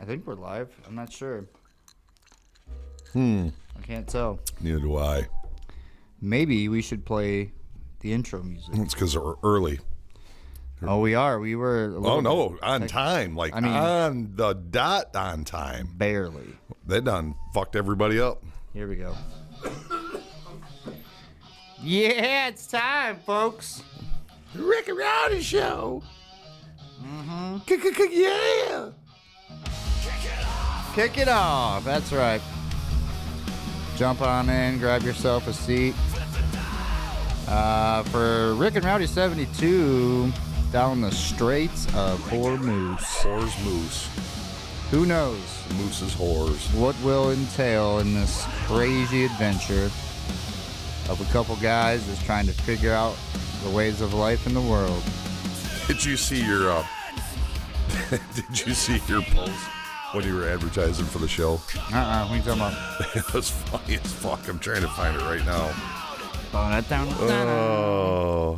think we're live. I'm not sure. I can't tell. Neither do I. Maybe we should play the intro music. It's because we're early. Oh, we are. We were. On time. On the dot on time. Barely. They done fucked everybody up. Here we go. Yeah, it's time, folks. Rick and Rowdy show. Mm-hmm. Yeah. Kick it off. That's right. Jump on in, grab yourself a seat. For Rick and Rowdy 72, down the straits of Whoremoose. Whoremoose. Who knows? Moose's whores. What will entail in this crazy adventure of a couple guys just trying to figure out the ways of life in the world. Did you see your post when you were advertising for the show? What are you talking about? It was funny as fuck. I'm trying to find it right now. Oh,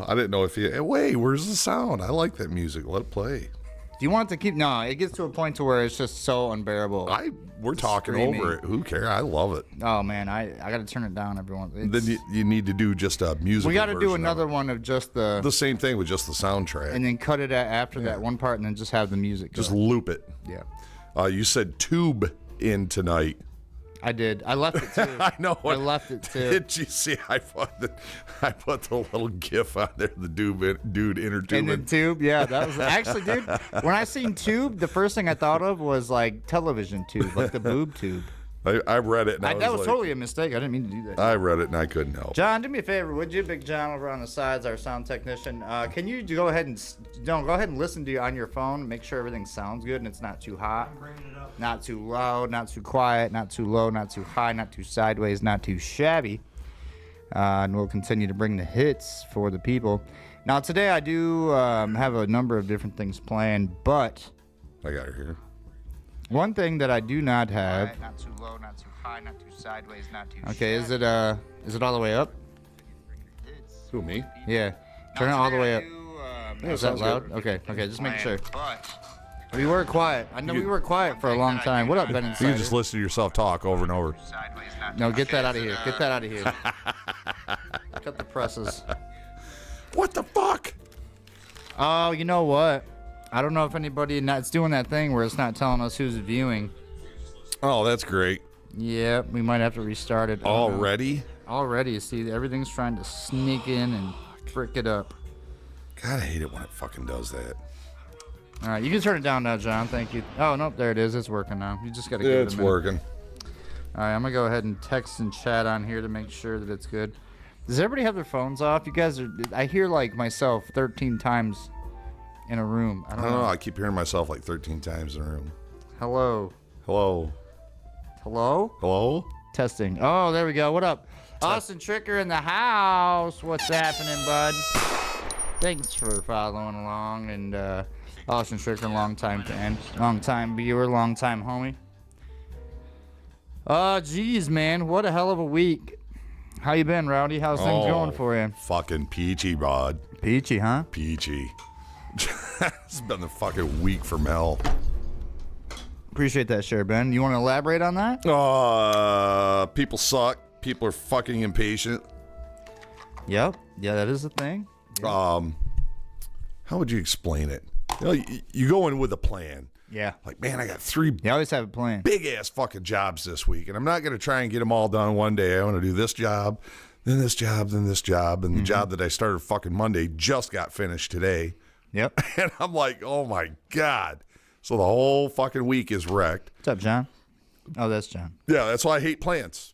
I didn't know if you... Wait, where's the sound? I like that music. Let it play. Do you want it to keep... No, it gets to a point to where it's just so unbearable. We're talking over it. Who cares? I love it. Oh, man, I got to turn it down, everyone. Then you need to do just a musical. We got to do another one of just the same thing with just the soundtrack. And then cut it after that one part and then just have the music go. Just loop it. Yeah. You said tube in tonight. I did. I left it too. I know. I left it too. Did you see? I put the little GIF on there. The dude inner tube. And then tube. Yeah, that was actually, dude. When I seen tube, the first thing I thought of was like television tube, like the boob tube. I read it. And that was totally a mistake. I didn't mean to do that. I read it and I couldn't help. John, do me a favor, would you? Big John over on the sides, our sound technician. Can you go ahead and listen to you on your phone, make sure everything sounds good and it's not too hot, not too loud, not too quiet, not too low, not too high, not too sideways, not too shabby. And we'll continue to bring the hits for the people. Now today I do have a number of different things planned, but I got her here. One thing that I do not have. Not too low, not too high, not too sideways, not too. Okay, is it all the way up? Who, me? Yeah. Turn it all the way up. Is that loud? Good. Okay, just make sure. We were quiet. I know we were quiet for a long time. What up, Ben Insider? You can just listen to yourself talk over and over. No, get that out of here. Get that out of here. Cut the presses. What the fuck? Oh, you know what? I don't know if anybody it's doing that thing where it's not telling us who's viewing. Oh, that's great. Yeah, we might have to restart it. Already? Already. See, everything's trying to sneak in and frick it up. God, I hate it when it fucking does that. All right, you can turn it down now, John. Thank you. Oh, nope, there it is. It's working now. You just got to give it a minute. It's working. All right, I'm going to go ahead and text and chat on here to make sure that it's good. Does everybody have their phones off? You guys are... I hear, like, myself 13 times in a room. I don't know. I keep hearing myself like 13 times in a room. Hello. Hello. Hello? Hello? Testing. Oh, there we go. What up? Austin Tricker in the house. What's happening, bud? Thanks for following along. And Austin Tricker, long-time fan, long-time viewer, long-time homie. Geez, man. What a hell of a week. How you been, Rowdy? How's things going for you? Fucking peachy, bud. Peachy, huh? Peachy. It's been the fucking week for Mel. Appreciate that share, Ben. You want to elaborate on that? People suck. People are fucking impatient. Yep. Yeah, that is a thing. How would you explain it? You go in with a plan. Yeah. Like, man, I got 3 You always have a plan. big ass fucking jobs this week, and I'm not going to try and get them all done one day. I want to do this job, then this job, then this job, and the job that I started fucking Monday just got finished today. Yep. And I'm like, oh my God. So the whole fucking week is wrecked. What's up, John? Oh, that's John. Yeah, that's why I hate plans.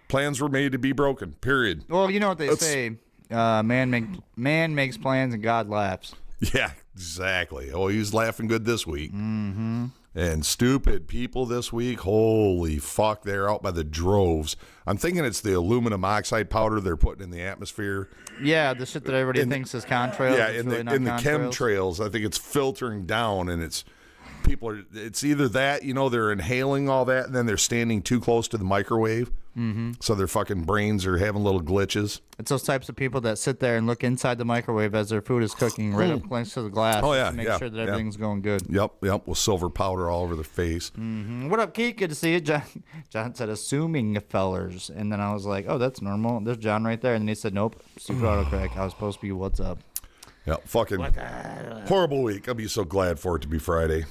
Plans were made to be broken, period. Well, you know what they say. Man makes plans and God laughs. Yeah, exactly. Oh, he was laughing good this week. Mm-hmm. And stupid people this week, holy fuck, they're out by the droves. I'm thinking it's the aluminum oxide powder they're putting in the atmosphere. Yeah, the shit that everybody thinks is contrails. Yeah, it's in really the not contrails. chemtrails, I think it's filtering down and it's people are. It's either that, they're inhaling all that, and then they're standing too close to the microwave, so their fucking brains are having little glitches. It's those types of people that sit there and look inside the microwave as their food is cooking right up close to the glass. Oh, yeah, to make yeah, sure that everything's going good. Yep, with silver powder all over their face. What up, Keith? Good to see you. John said, assuming fellers. And then I was like, oh, that's normal. There's John right there. And then he said, nope, super autocorrect. I was supposed to be, what's up? Yeah, fucking horrible week. I'll be so glad for it to be Friday.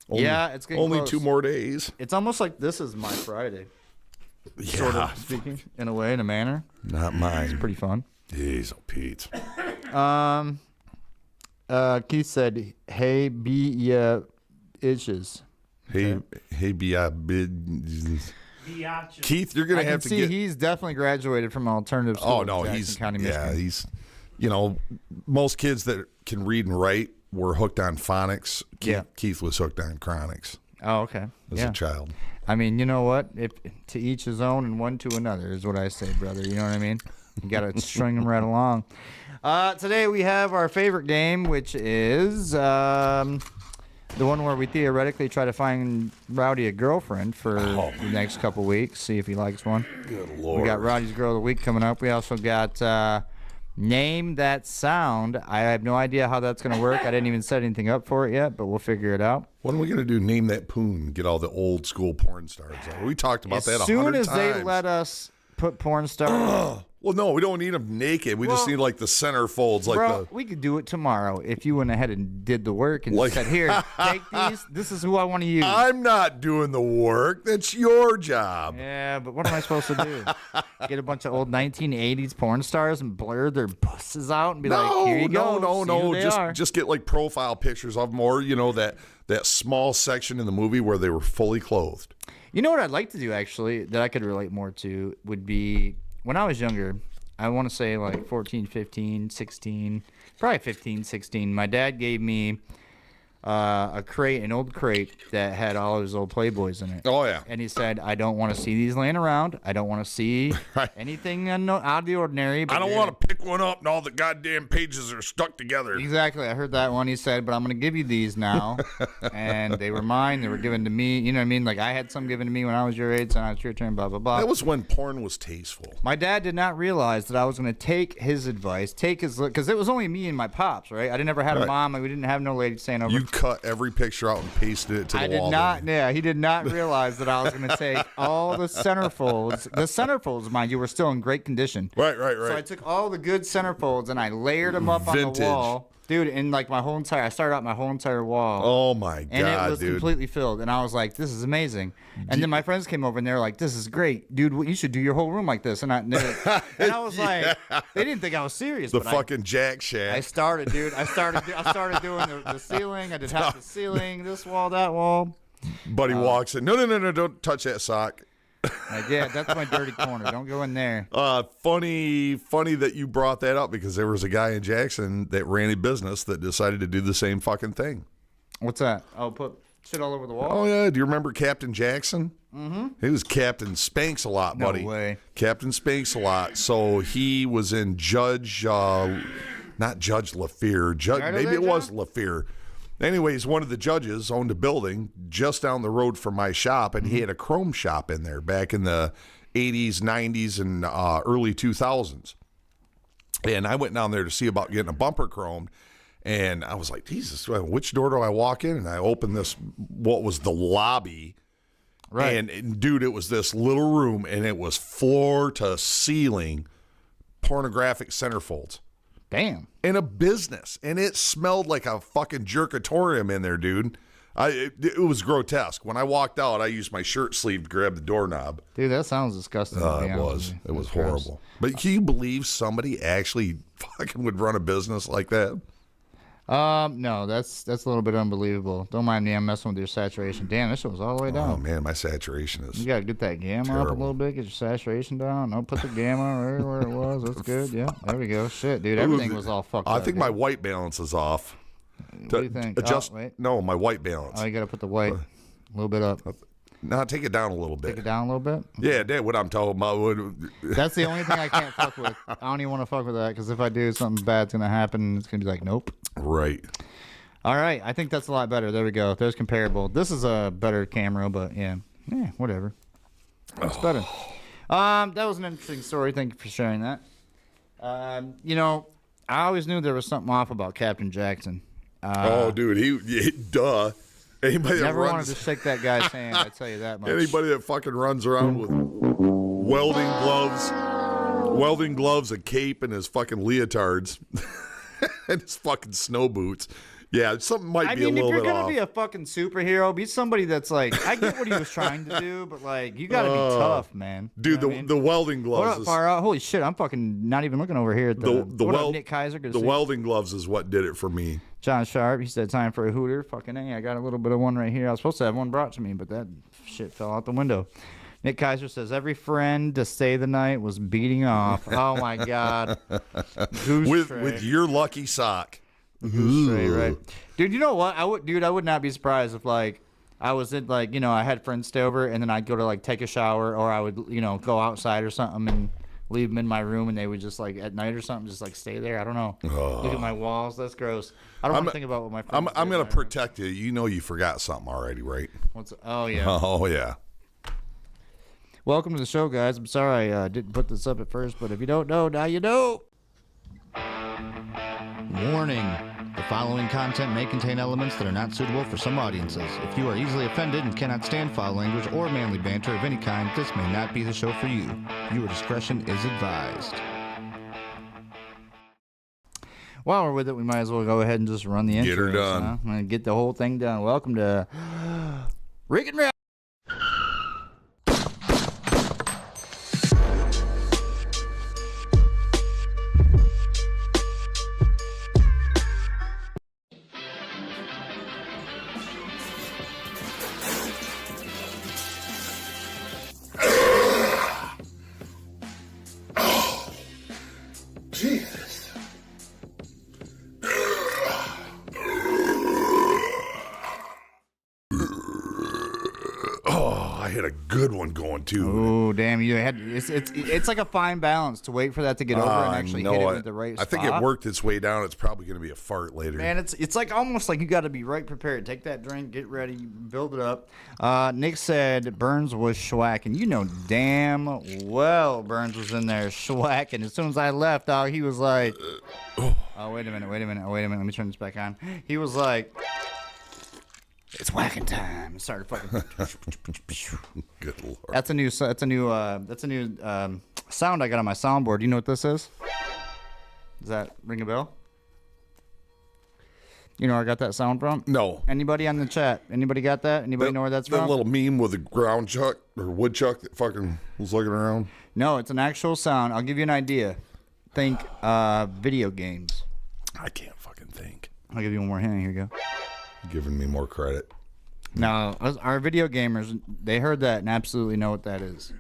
It's getting only close. 2 more days. It's almost like this is my Friday. Yeah, Sort of speaking, in a way, in a manner. not mine. It's pretty fun. Jeez, Pete. Keith said, hey, be ya itches. Hey, Keith, you're gonna I have can to see get. he's definitely graduated from an alternative school. Oh no, in Jackson he's County, Michigan. he's. Most kids that can read and write were hooked on phonics. Keith was hooked on chronics Oh, okay. as a child. I mean, you know what? If to each his own and one to another is what I say, brother. You know what I mean? You got to string them right along. Today we have our favorite game, which is the one where we theoretically try to find Rowdy a girlfriend for the next couple weeks, see if he likes one. Good Lord. We got Rowdy's Girl of the Week coming up. We also got Name That Sound. I have no idea how that's going to work. I didn't even set anything up for it yet, but we'll figure it out. When are we gonna do Name That Poon? Get all the old school porn stars. We talked about that 100 times. As soon as they let us put porn stars. Well, no, we don't need them naked. We just need like the center folds, like Bro, we could do it tomorrow if you went ahead and did the work and Like- said, here, take these. This is who I want to use. I'm not doing the work. That's your job. Yeah, but what am I supposed to do? Get a bunch of old 1980s porn stars and blur their pusses out and be like, here you go. See who they are. Just get like profile pictures of them, or that small section in the movie where they were fully clothed. You know what I'd like to do, actually, that I could relate more to would be when I was younger, I want to say like 14, 15, 16, probably 15, 16. My dad gave me an old crate that had all of his old Playboys in it. Oh, yeah. And he said, I don't want to see these laying around. I don't want to see anything out of the ordinary. But I don't want to pick one up and all the goddamn pages are stuck together. Exactly. I heard that one. He said, but I'm going to give you these now. And they were mine. They were given to me. You know what I mean? Like I had some given to me when I was your age, and it's your turn, blah, blah, blah. That was when porn was tasteful. My dad did not realize that I was going to take his advice, because it was only me and my pops, right? I never had a mom. We didn't have no lady staying over. You cut every picture out and pasted it to the wall. I did not. Yeah, he did not realize that I was going to take all the centerfolds. The centerfolds, mind you, were still in great condition. Right. So I took all the good centerfolds and I layered them up on the wall. Dude, and like I started out my whole entire wall. Oh my God, and it was dude. completely filled. And I was like, this is amazing. And then my friends came over and they were like, this is great. Dude, you should do your whole room like this. And I was like, they didn't think I was serious. The fucking Jack Shack. I started, dude. I started doing the ceiling. I did half the ceiling, this wall, that wall. Buddy walks in. No, don't touch that sock. Like, yeah, that's my dirty corner. Don't go in there. Funny that you brought that up, because there was a guy in Jackson that ran a business that decided to do the same fucking thing. What's that? Oh, put shit all over the wall? Oh, yeah. Do you remember Captain Jackson? Mm-hmm. He was Captain Spanks a lot, buddy. No way. Captain Spanks a lot. So he was in not Judge LaFear. Maybe it was LaFear. Anyways, one of the judges owned a building just down the road from my shop, and he had a chrome shop in there back in the 80s, 90s, and early 2000s. And I went down there to see about getting a bumper chromed, and I was like, Jesus, which door do I walk in? And I opened what was the lobby. Right. And dude, it was this little room, and it was floor to ceiling pornographic centerfolds. Damn. In a business. And it smelled like a fucking jerkatorium in there, dude. It was grotesque. When I walked out, I used my shirt sleeve to grab the doorknob. Dude, that sounds disgusting. It was. It was horrible. But can you believe somebody actually fucking would run a business like that? No, that's a little bit unbelievable. Don't mind me, I'm messing with your saturation. Damn, this shit was all the way down. Oh man, my saturation is. You gotta get that gamma terrible. up a little bit, get your saturation down. I'll put the gamma right where it was. That's good. Yeah, there we go. Shit, dude, everything was all fucked up. I think my white balance is off. What do you think? Adjust. Wait. No, my white balance. Oh, you gotta put the white a little bit up. No, take it down a little bit. Take it down a little bit? Yeah, that's what I'm talking about. That's the only thing I can't fuck with. I don't even want to fuck with that, because if I do, something bad's going to happen, and it's going to be like, nope. Right. All right, I think that's a lot better. There we go. There's comparable. This is a better camera, but yeah, whatever. It's better. That was an interesting story. Thank you for sharing that. You know, I always knew there was something off about Captain Jackson. Dude, duh. Anybody that Never runs, wanted to shake that guy's hand. I tell you that much. anybody that fucking runs around with welding gloves, a cape, and his fucking leotards, and his fucking snow boots. Yeah, something might be a little bit off. If you're gonna be a fucking superhero, be somebody that's like, I get what he was trying to do, but like, you gotta be tough, man. Dude, the welding gloves. What up, far out? Holy shit, I'm fucking not even looking over here at what up, Nick Kaiser? The welding gloves is what did it for me. John Sharp, he said, time for a hooter. Fucking A, I got a little bit of one right here. I was supposed to have one brought to me, but that shit fell out the window. Nick Kaiser says, every friend to stay the night was beating off. Oh, my God. With your lucky sock. Goose tray, right? Dude, you know what? I would not be surprised if, like, I was in, like, you know, I had friends stay over, and then I'd go to, like, take a shower, or I would, you know, go outside or something and leave them in my room, and they would just, like, at night or something, just, like, stay there. I don't know. Look at my walls. That's gross. I don't want to think about what my friends I'm going to protect you. You know you forgot something already, right? Oh, yeah. Oh, yeah. Welcome to the show, guys. I'm sorry I didn't put this up at first, but if you don't know, now you know. Warning. The following content may contain elements that are not suitable for some audiences. If you are easily offended and cannot stand foul language or manly banter of any kind, this may not be the show for you. Your discretion is advised. While we're with it, we might as well go ahead and just run the intro. Get her done. And get the whole thing done. Welcome to Rick and Rowdy. Jesus. Oh, I had a good one going too. Oh, damn! You had it's like a fine balance to wait for that to get over and actually hit it with the right spot. I think it worked its way down. It's probably going to be a fart later. Man, it's like almost like you got to be right prepared. Take that drink, get ready, build it up. Nick said Burns was schwacking. You know damn well Burns was in there schwacking. As soon as I left, dog, he was like, "Oh, wait a minute. Let me turn this back on." He was like, "It's whacking time." It started fucking. Good Lord. That's a new sound I got on my soundboard. Do you know what this is? Does that ring a bell? You know where I got that sound from? No. Anybody on the chat? Anybody got that? Anybody know where that's that from? That little meme with the ground chuck or woodchuck that fucking was looking around? No, it's an actual sound. I'll give you an idea. Think video games. I can't fucking think. I'll give you one more hint. Here you go. Giving me more credit. No, our video gamers, they heard that and absolutely know what that is.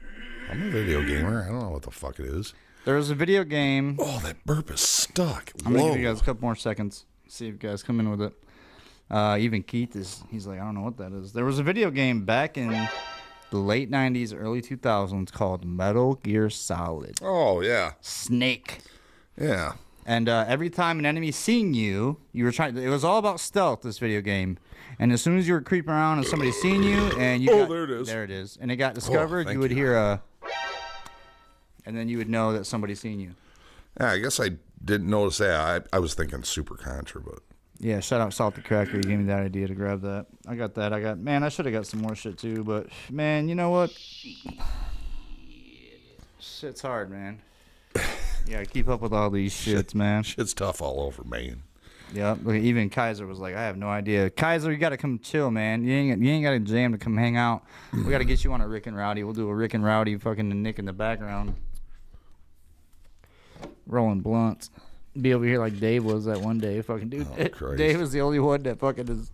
I'm a video gamer. I don't know what the fuck it is. There was a video game. Oh, that burp is stuck. I'm going to give you guys a couple more seconds. See if you guys come in with it. Even Keith he's like, I don't know what that is. There was a video game back in the late 90s, early 2000s called Metal Gear Solid. Oh, yeah. Snake. Yeah. And every time an enemy seen you, it was all about stealth, this video game. And as soon as you were creeping around and somebody seen you and there it is. There it is. And it got discovered, you would hear and then you would know that somebody seen you. Yeah, I guess I didn't notice that. I was thinking Super Contra, but yeah, shout out Salty Cracker. You gave me that idea to grab that. I got that. Man, I should have got some more shit too, but man, you know what? Shit's hard, man. Yeah, keep up with all these shits, man. Shit's tough all over, man. Yeah, even Kaiser was like, I have no idea. Kaiser, you got to come chill, man. You ain't got a jam to come hang out. We got to get you on a Rick and Rowdy. We'll do a Rick and Rowdy fucking Nick in the background. Rolling blunts. Be over here like Dave was that one day. Fucking dude. Oh, Dave was the only one that fucking just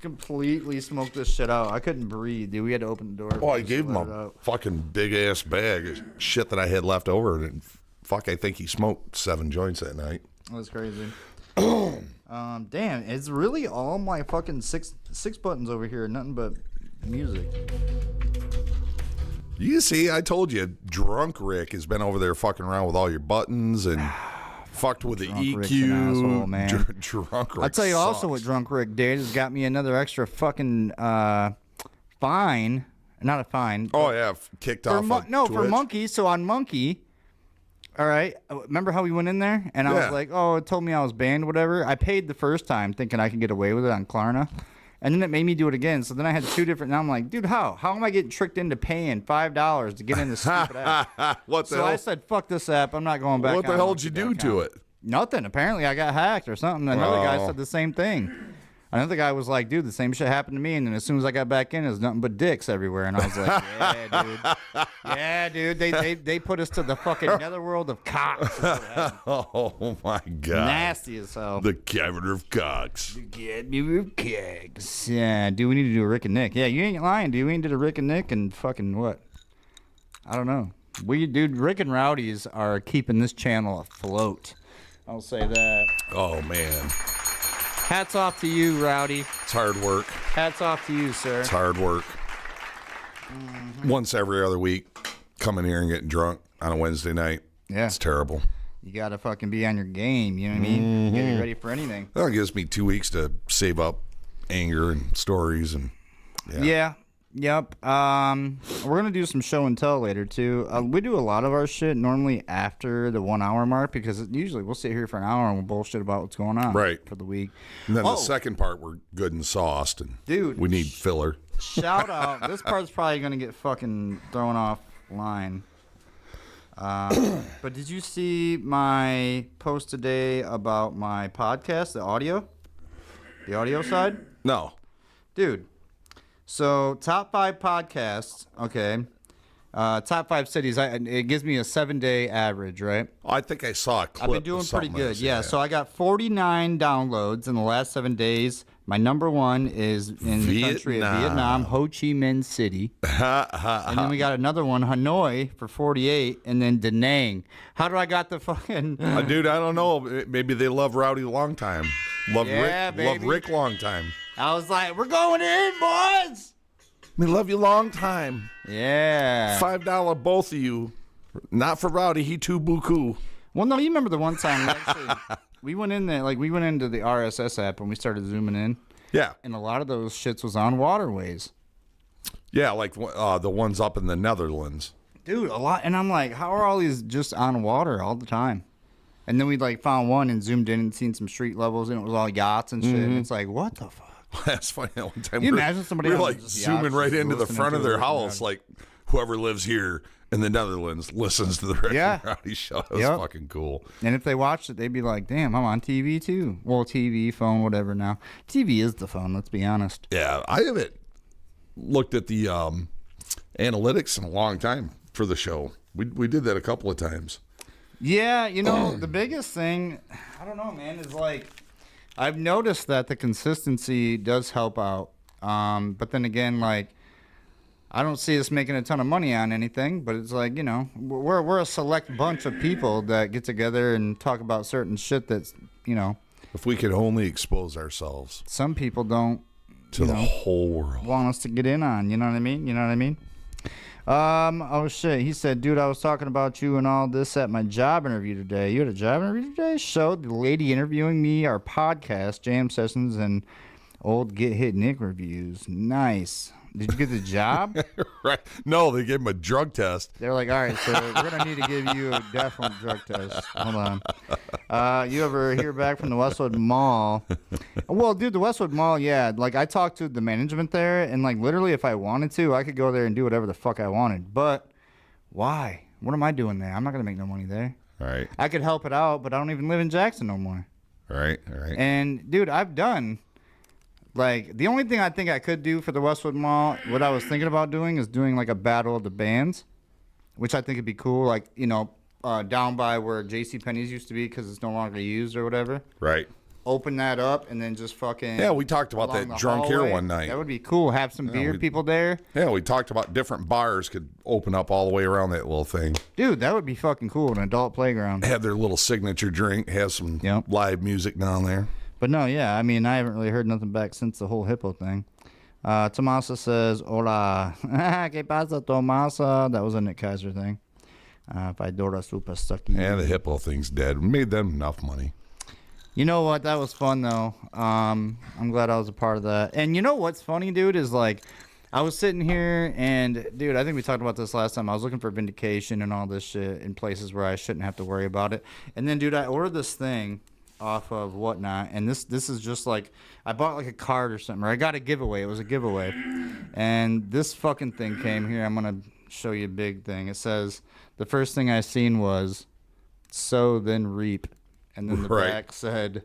completely smoked this shit out. I couldn't breathe, dude. We had to open the door. Oh, I gave him a fucking big-ass bag of shit that I had left over. And fuck, I think he smoked 7 joints that night. That's crazy. Damn, it's really all my fucking six buttons over here. Nothing but music. You see, I told you, drunk Rick has been over there fucking around with all your buttons and Fucked with the Drunk Rick's an EQ. asshole, man. Drunk Rick I'll tell you also sucks. what Drunk Rick did is got me another extra fucking fine. Not a fine. Oh, yeah. Kicked off of No, Twitch. for Monkey. So on Monkey, all right, remember how we went in there? And I was like, oh, it told me I was banned, whatever. I paid the first time thinking I could get away with it on Klarna. And then it made me do it again. So then I had two different. And I'm like, dude, how? How am I getting tricked into paying $5 to get in this stupid app? What the So hell? I said, fuck this app. I'm not going back. What the on hell did you do to monkey.com. it? Nothing. Apparently, I got hacked or something. Another guy Oh. said the same thing. Another guy was like, dude, the same shit happened to me. And then as soon as I got back in, there's nothing but dicks everywhere. And I was like, yeah, dude. They put us to the fucking netherworld of cocks. Oh, my God. Nasty as hell. The cavern of cocks. Get me with kicks. Yeah, dude, we need to do a Rick and Nick. Yeah, you ain't lying, dude. We ain't did a Rick and Nick and fucking what? I don't know. Dude, Rick and Rowdies are keeping this channel afloat. I'll say that. Oh, man. Hats off to you, Rowdy. It's hard work. Hats off to you, sir. It's hard work. Once every other week, coming here and getting drunk on a Wednesday night. Yeah. It's terrible. You gotta fucking be on your game. You know what I mean? Get ready for anything. Well, it gives me 2 weeks to save up anger and stories and Yeah. Yep. We're gonna do some show and tell later too. We do a lot of our shit normally after the 1 hour mark because usually we'll sit here for an hour and we'll bullshit about what's going on for the week. And then the second part, we're good and sauced, and Dude, we need filler. Shout out. This part's probably gonna get fucking thrown offline. But did you see my post today about my podcast, the audio side? No. Dude. So top 5 podcasts, okay. Top 5 cities. It gives me a 7-day average, right? I think I saw a clip. I've been doing of pretty something good. else, Yeah. So I got 49 downloads in the last 7 days. My number one is in the country of Vietnam, Ho Chi Minh City. And then we got another one, Hanoi, for 48, and then Da Nang. How do I got the fucking... Dude, I don't know. Maybe they love Rowdy long time. Love baby. Rick long time. I was like, we're going in, boys! We love you long time. Yeah. $5 both of you. Not for Rowdy. He too buku. Well, no, you remember the one time we went in there, we went into the RSS app and we started zooming in. Yeah. And a lot of those shits was on waterways. Yeah, like the ones up in the Netherlands. Dude, a lot. And I'm like, how are all these just on water all the time? And then we found one and zoomed in and seen some street levels and it was all yachts and shit. And it's like, what the fuck? That's funny. That one time Can you imagine somebody we're else like just zooming yachts right into the listening front to of their Rick and house, Rowdy? like whoever lives here in the Netherlands listens to the Rick and Rowdy show. That was fucking cool. And if they watched it, they'd be like, damn, I'm on TV too. Well, TV, phone, whatever now. TV is the phone, let's be honest. Yeah, I haven't looked at the analytics in a long time for the show. We did that a couple of times. Yeah, the biggest thing, I don't know, man, is I've noticed that the consistency does help out. But then again, I don't see us making a ton of money on anything, but it's we're a select bunch of people that get together and talk about certain shit that's, If we could only expose ourselves some people don't to the whole world. want us to get in on, you know what I mean? Oh shit, he said, dude, I was talking about you and all this at my job interview today. You had a job interview today? Showed the lady interviewing me, our podcast, jam sessions, and old Get Hit Nick reviews. Nice. Did you get the job? Right. No, they gave him a drug test. They're like, all right, so we're going to need to give you a definite drug test. Hold on. You ever hear back from the Westwood Mall? Well, dude, the Westwood Mall, yeah. I talked to the management there, and, literally, if I wanted to, I could go there and do whatever the fuck I wanted. But why? What am I doing there? I'm not going to make no money there. All right. I could help it out, but I don't even live in Jackson no more. All right. And, dude, I've done... the only thing I think I could do for the Westwood Mall, what I was thinking about doing is doing a battle of the bands, which I think would be cool. Down by where JCPenney's used to be because it's no longer used or whatever. Right. Open that up and then just fucking. Yeah, we talked about along that the drunk here hallway. one night. That would be cool. Have some beer people there. Yeah, we talked about different bars could open up all the way around that little thing. Dude, that would be fucking cool. An adult playground. Have their little signature drink. Have some live music down there. But no, yeah, I mean, I haven't really heard nothing back since the whole hippo thing. Tomasa says, hola. ¿Qué pasa, Tomasa? That was a Nick Kaiser thing. Fedora super sucky. And the hippo thing's dead. We made them enough money. You know what? That was fun, though. I'm glad I was a part of that. And you know what's funny, dude, is like, I was sitting here and, dude, I think we talked about this last time. I was looking for vindication and all this shit in places where I shouldn't have to worry about it. And then, dude, I ordered this thing off of Whatnot, and this is just like, I bought like a card or something, or I got a giveaway. It was a giveaway. And this fucking thing came here. I'm going to show you a big thing. It says, the first thing I seen was, sow then reap. And then the back said,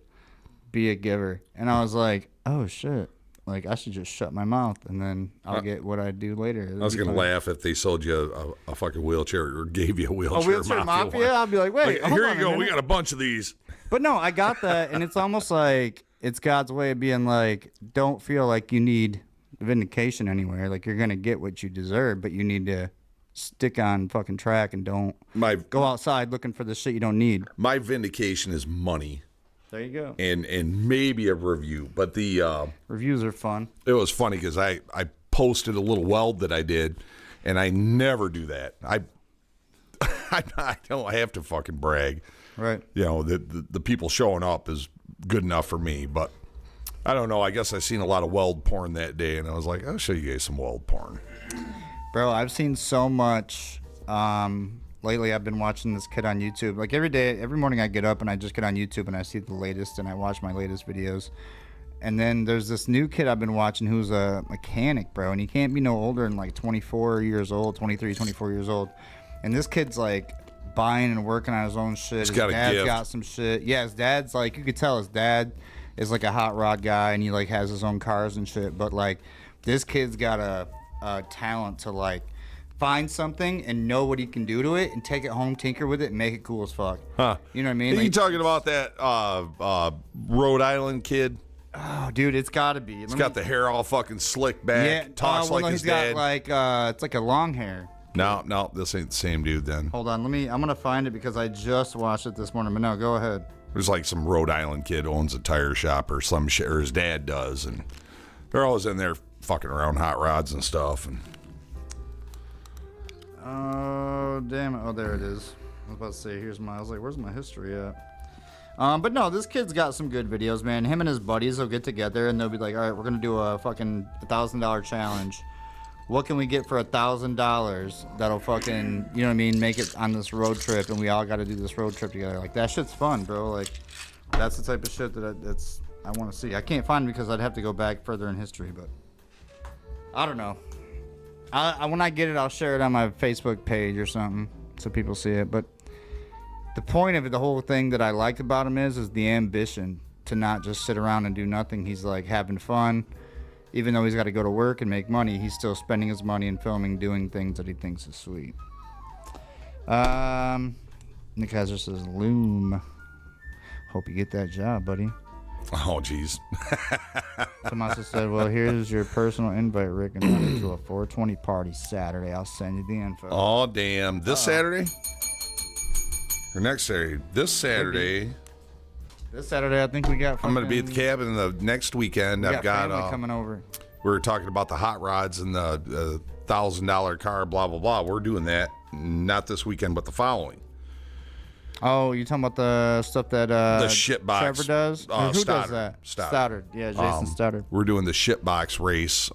be a giver. And I was like, oh, shit. Like, I should just shut my mouth, and then I'll get what I do later. I was going to laugh if they sold you a fucking wheelchair or gave you a wheelchair. A wheelchair mafia? I'll be like, wait, like, here you go. We got a bunch of these. But no, I got that, and it's almost like it's God's way of being like, don't feel like you need vindication anywhere. Like, you're going to get what you deserve, but you need to stick on fucking track and don't go outside looking for the shit you don't need. My vindication is money. There you go. And maybe a review. But the reviews are fun. It was funny because I posted a little weld that I did, and I never do that. I don't have to fucking brag. Right. You know, the people showing up is good enough for me, but I don't know. I guess I seen a lot of weld porn that day, and I was like, I'll show you guys some weld porn. Bro, I've seen so much. Lately, I've been watching this kid on YouTube. Like every morning I get up and I just get on YouTube and I see the latest and I watch my latest videos. And then there's this new kid I've been watching who's a mechanic, bro. And he can't be no older than like 24 years old, 23, 24 years old. And this kid's like buying and working on his own shit. His dad's got some shit. Yeah, his dad's like, you could tell his dad is like a hot rod guy and he like has his own cars and shit. But like this kid's got a talent to like find something and know what he can do to it and take it home, tinker with it, and make it cool as fuck. Huh. You know what I mean? Are you talking about that Rhode Island kid? Oh, dude, it's got to be. He's got the hair all fucking slick back. Yeah, talks like his dad. He's got like, it's like a long hair. No, this ain't the same dude then. Hold on, I'm going to find it because I just watched it this morning. But no, go ahead. There's like some Rhode Island kid owns a tire shop or some shit, or his dad does. And they're always in there fucking around hot rods and stuff. And oh, damn it. Oh, there it is. I was about to say, I was like, where's my history at? But no, this kid's got some good videos, man. Him and his buddies will get together and they'll be like, all right, we're going to do a fucking $1,000 challenge. What can we get for $1,000 that'll fucking, you know what I mean, make it on this road trip, and we all got to do this road trip together. Like, that shit's fun, bro. Like, that's the type of shit that I want to see. I can't find it because I'd have to go back further in history, but I don't know. When I get it, I'll share it on my Facebook page or something so people see it. But the point of it, the whole thing that I like about him is the ambition to not just sit around and do nothing. He's like having fun. Even though he's got to go to work and make money, he's still spending his money and filming, doing things that he thinks is sweet. Nick Kaiser says, Loom. Hope you get that job, buddy. Oh, jeez. Tommaso said, well, here's your personal invite, Rick, and to a 420 party Saturday. I'll send you the info. Oh, damn. This Saturday? Or next Saturday? This Saturday. This Saturday, I think we got. I'm going to be at the cabin the next weekend. I've got family coming over. We were talking about the hot rods and the $1,000 car, blah blah blah. We're doing that not this weekend, but the following. Oh, you talking about the stuff that the shit box Trevor does? Who does that? Stoddard. Yeah, Jason Stoddard. We're doing the shit box race. It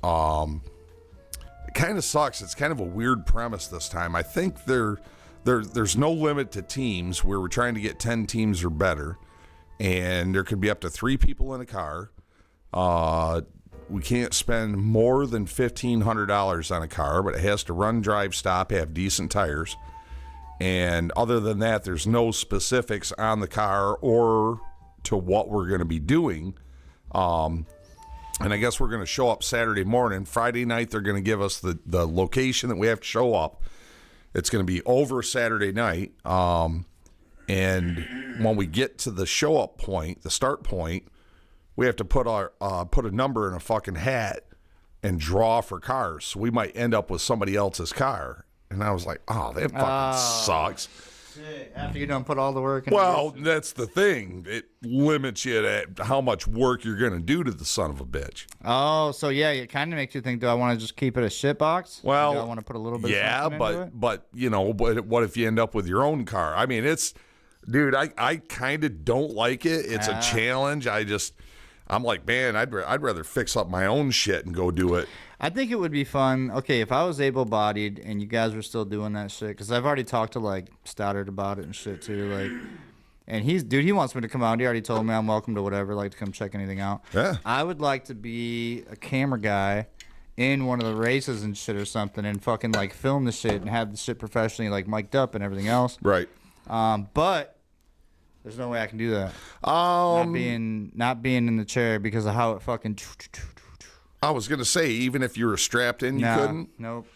kind of sucks. It's kind of a weird premise this time. I think there's no limit to teams where we're trying to get 10 teams or better. And there could be up to 3 people in a car. We can't spend more than $1,500 on a car, but it has to run, drive, stop, have decent tires. And other than that, there's no specifics on the car or to what we're going to be doing. And I guess we're going to show up Saturday morning. Friday night, they're going to give us the location that we have to show up. It's going to be over Saturday night. And when we get to the show up point, the start point, we have to put a number in a fucking hat and draw for cars. So we might end up with somebody else's car. And I was like, oh, that fucking sucks. shit. After you don't put all the work in. Well, that's the thing. It limits you at how much work you're going to do to the son of a bitch. Oh, so yeah, it kind of makes you think, do I want to just keep it a shit box? Well, do I want to put a little bit yeah, of something into it? but you know, but what if you end up with your own car? I mean, it's, dude, I kind of don't like it. It's a challenge. I'm like, man, I'd rather fix up my own shit and go do it. I think it would be fun. Okay, if I was able-bodied and you guys were still doing that shit, because I've already talked to like Stoddard about it and shit too. Like, and he wants me to come out. He already told me I'm welcome to whatever, like to come check anything out. Yeah. I would like to be a camera guy in one of the races and shit or something, and fucking like film the shit and have the shit professionally like mic'd up and everything else. Right. But there's no way I can do that. Not being in the chair because of how it fucking. I was gonna say, even if you were strapped in, you couldn't. Nope.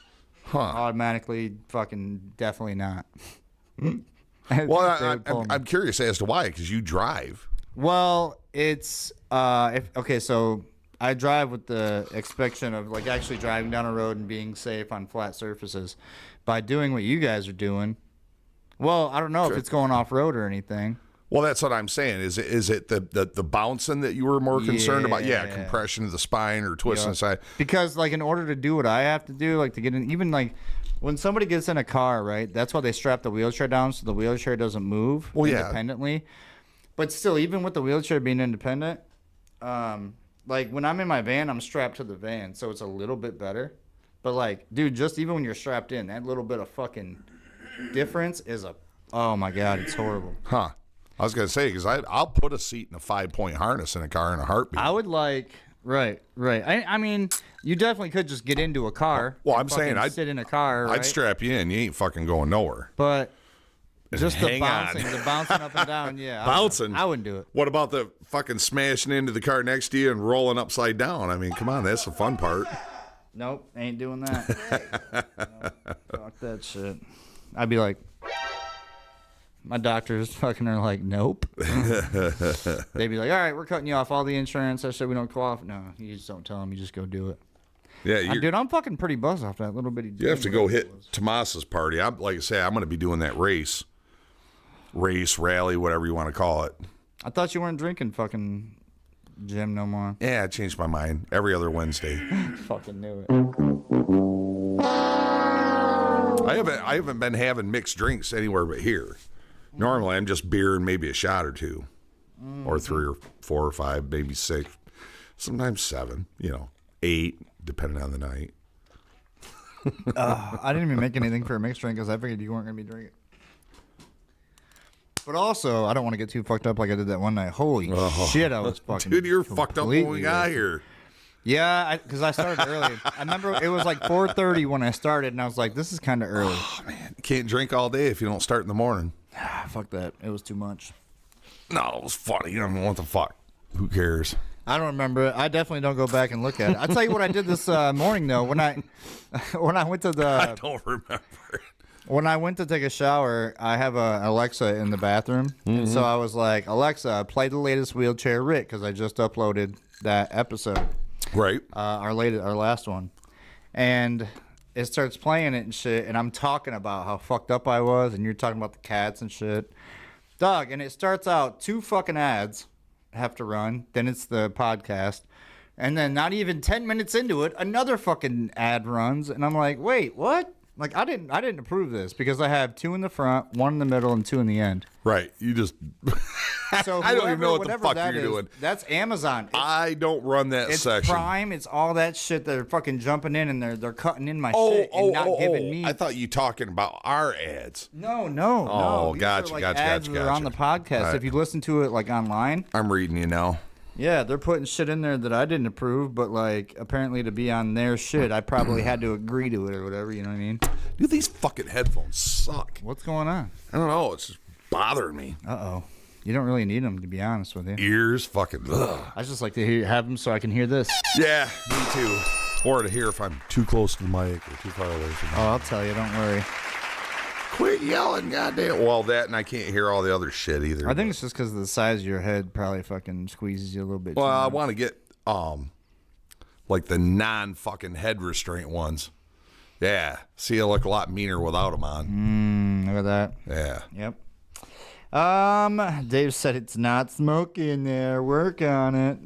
Huh. Automatically, fucking definitely not. Well, I'm curious as to why, because you drive. Well, it's okay. So I drive with the expectation of like actually driving down a road and being safe on flat surfaces. By doing what you guys are doing, well, I don't know if it's going off road or anything. Well, that's what I'm saying. Is it the bouncing that you were more concerned about? Yeah, compression of the spine or twisting the side. Because like in order to do what I have to do, like to get in, even like when somebody gets in a car, right? That's why they strap the wheelchair down so the wheelchair doesn't move independently. But still, even with the wheelchair being independent, like when I'm in my van, I'm strapped to the van, so it's a little bit better. But like, dude, just even when you're strapped in, that little bit of fucking difference is oh my god, it's horrible. Huh. I was going to say, because I'll put a seat in a 5-point harness in a car in a heartbeat. I would like, right. I mean, you definitely could just get into a car. Well, I'm saying I'd sit in a car, right? I'd strap you in. You ain't fucking going nowhere. But just the bouncing up and down, yeah. Bouncing? I wouldn't do it. What about the fucking smashing into the car next to you and rolling upside down? I mean, come on, that's the fun part. Nope, ain't doing that. Fuck that shit. I'd be like... My doctors fucking are like, nope. They'd be like, all right, we're cutting you off all the insurance. I said we don't go off. No, you just don't tell them. You just go do it. Yeah, dude, I'm fucking pretty buzzed off that little bitty. You have to go hit Tomas's party. Like I say, I'm going to be doing that race, rally, whatever you want to call it. I thought you weren't drinking fucking Jim no more. Yeah, I changed my mind every other Wednesday. Fucking knew it. I haven't been having mixed drinks anywhere but here. Normally, I'm just beer and maybe a shot or two, or 3 or 4 or 5, maybe 6, sometimes 7, 8, depending on the night. I didn't even make anything for a mixed drink because I figured you weren't going to be drinking. But also, I don't want to get too fucked up like I did that one night. Holy shit, I was fucking Dude, you're fucked up when we got here. Yeah, because I started early. I remember it was like 4:30 when I started, and I was like, this is kind of early. Oh, man. You can't drink all day if you don't start in the morning. Fuck that. It was too much. No, it was funny. You don't know what the fuck. Who cares? I don't remember it. I definitely don't go back and look at it. I'll tell you what I did this morning, though. When I went to the... I don't remember it. When I went to take a shower, I have a Alexa in the bathroom. Mm-hmm. And so I was like, Alexa, play the latest Wheelchair Rick, because I just uploaded that episode. Right. Our last one. And... it starts playing it and shit, and I'm talking about how fucked up I was, and you're talking about the cats and shit. Dog, and it starts out 2 fucking ads have to run, then it's the podcast, and then not even 10 minutes into it, another fucking ad runs, and I'm like, wait, what? Like, I didn't approve this, because I have 2 in the front, 1 in the middle, and 2 in the end. Right. You just... So I don't even know what the fuck you're doing. That's Amazon. I don't run that section. It's Prime. It's all that shit. They're fucking jumping in and they're cutting in my shit and not giving me. I thought you talking about our ads. No. Oh, gotcha. Ads that are on the podcast. Right. If you listen to it like online. I'm reading you now. Yeah, they're putting shit in there that I didn't approve, but like apparently to be on their shit, I probably had to agree to it or whatever. You know what I mean? Dude, these fucking headphones suck. What's going on? I don't know. It's just bothering me. Uh-oh. You don't really need them, to be honest with you. Ears fucking... Ugh. I just like to have them so I can hear this. Yeah, me too. Or to hear if I'm too close to the mic or too far away from the mic. Oh, I'll tell you. Don't worry. Quit yelling, goddamn. Well, that and I can't hear all the other shit either. I think it's just because the size of your head probably fucking squeezes you a little bit. Well, I want to get like the non-fucking head restraint ones. Yeah. See, I look a lot meaner without them on. Look at that. Yeah. Yep. Dave said it's not smoky in there. Work on it.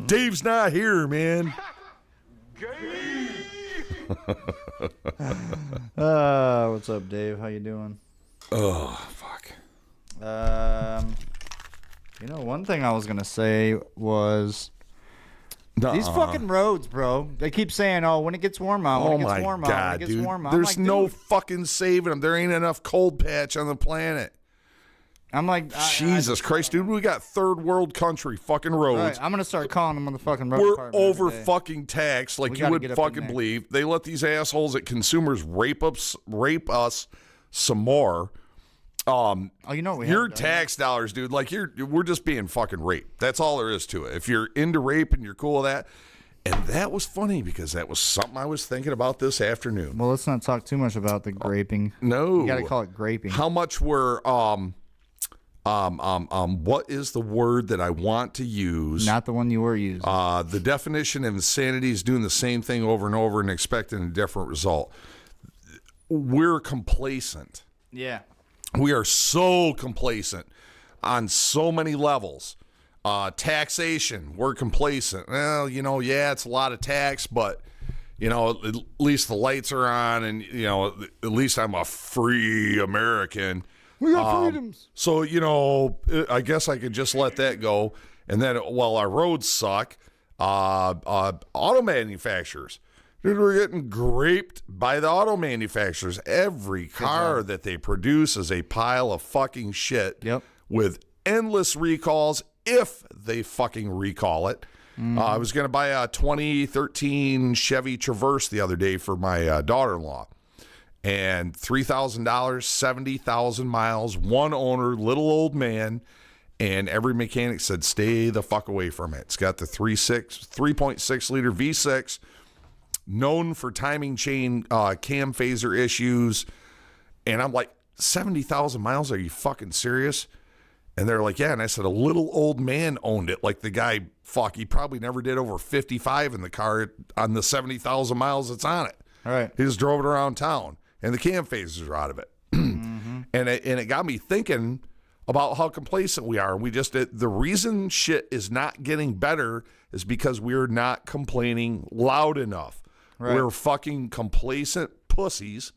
Dave's not here, man. What's up, Dave? How you doing? Oh, fuck. One thing I was gonna say was these fucking roads, bro. They keep saying, "Oh, when it gets warm out, when it gets warm out, when it gets warm out." There's no fucking saving them. There ain't enough cold patch on the planet. I'm like, Jesus Christ, dude. We got third world country fucking roads. Right, I'm gonna start calling them on the fucking road. We're over fucking taxed, like you would fucking believe. They let these assholes at consumers rape us some more. Your tax dollars, dude. Like we're just being fucking raped. That's all there is to it. If you're into rape and you're cool with that. And that was funny because that was something I was thinking about this afternoon. Well, let's not talk too much about the graping. No, you gotta call it graping. How much were what is the word that I want to use? Not the one you were using. The definition of insanity is doing the same thing over and over and expecting a different result. We're complacent. Yeah. We are so complacent on so many levels. Taxation, we're complacent. Well, it's a lot of tax, but, at least the lights are on and, at least I'm a free American. We got freedoms. So, I guess I could just let that go. And then, while our roads suck, auto manufacturers. Dude, we're getting graped by the auto manufacturers. Every car that they produce is a pile of fucking shit. Yep. With endless recalls, if they fucking recall it. I was going to buy a 2013 Chevy Traverse the other day for my daughter-in-law. And $3,000, 70,000 miles, one owner, little old man. And every mechanic said, stay the fuck away from it. It's got the 3.6 liter V6. Known for timing chain cam phaser issues. And I'm like, 70,000 miles? Are you fucking serious? And they're like, yeah. And I said, a little old man owned it. Like the guy, he probably never did over 55 in the car on the 70,000 miles that's on it. All right. He just drove it around town. And the cam phasers are out of it. And it got me thinking about how complacent we are. The reason shit is not getting better is because we're not complaining loud enough. Right. We're fucking complacent pussies,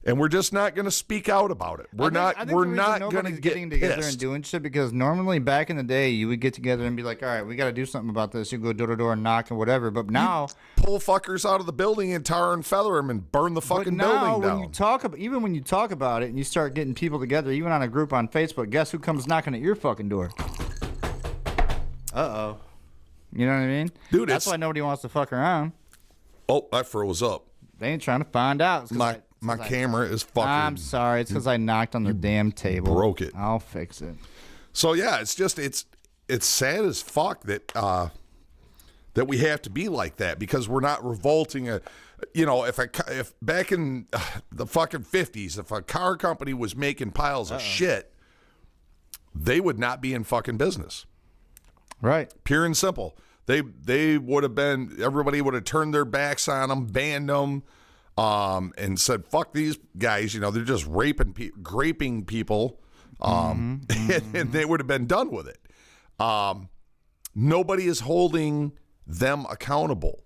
and we're just not going to speak out about it. We're not going to get together pissed. And doing shit because normally back in the day you would get together and be like, all right, we got to do something about this. You go door to door and knock and whatever. But now pull fuckers out of the building and tar and feather them and burn the fucking building down. Even when you talk about it and you start getting people together, even on a group on Facebook, guess who comes knocking at your fucking door? Uh-oh. You know what I mean? Dude, that's why nobody wants to fuck around. Oh, I froze up. They ain't trying to find out. My camera is fucking... I'm sorry. It's because I knocked on the damn table. Broke it. I'll fix it. So, yeah, it's just... It's sad as fuck that we have to be like that because we're not revolting. If back in the fucking 50s, if a car company was making piles of shit, they would not be in fucking business. Right. Pure and simple. They would have been, everybody would have turned their backs on them, banned them, and said, fuck these guys, they're just graping people, and they would have been done with it. Nobody is holding them accountable.